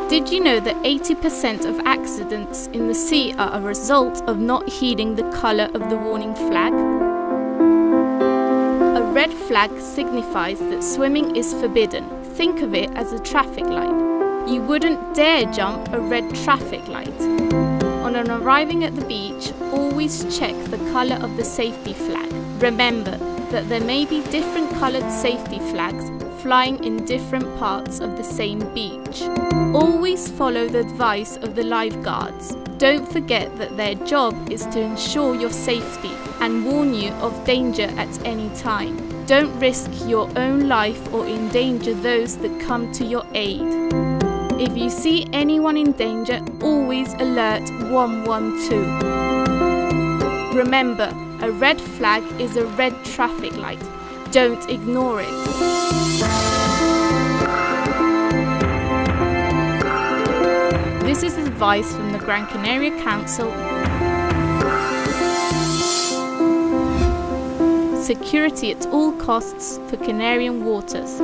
Did you know that 80% of accidents in the sea are a result of not heeding the colour of the warning flag? A red flag signifies that swimming is forbidden. Think of it as a traffic light. You wouldn't dare jump a red traffic light. On arriving at the beach, always check the colour of the safety flag. Remember that there may be different coloured safety flags flying in different parts of the same beach. Always follow the advice of the lifeguards. Don't forget that their job is to ensure your safety and warn you of danger at any time. Don't risk your own life or endanger those that come to your aid. If you see anyone in danger, always alert 112. Remember, a red flag is a red traffic light. Don't ignore it. This is advice from the Gran Canaria Council. Security at all costs for Canarian waters.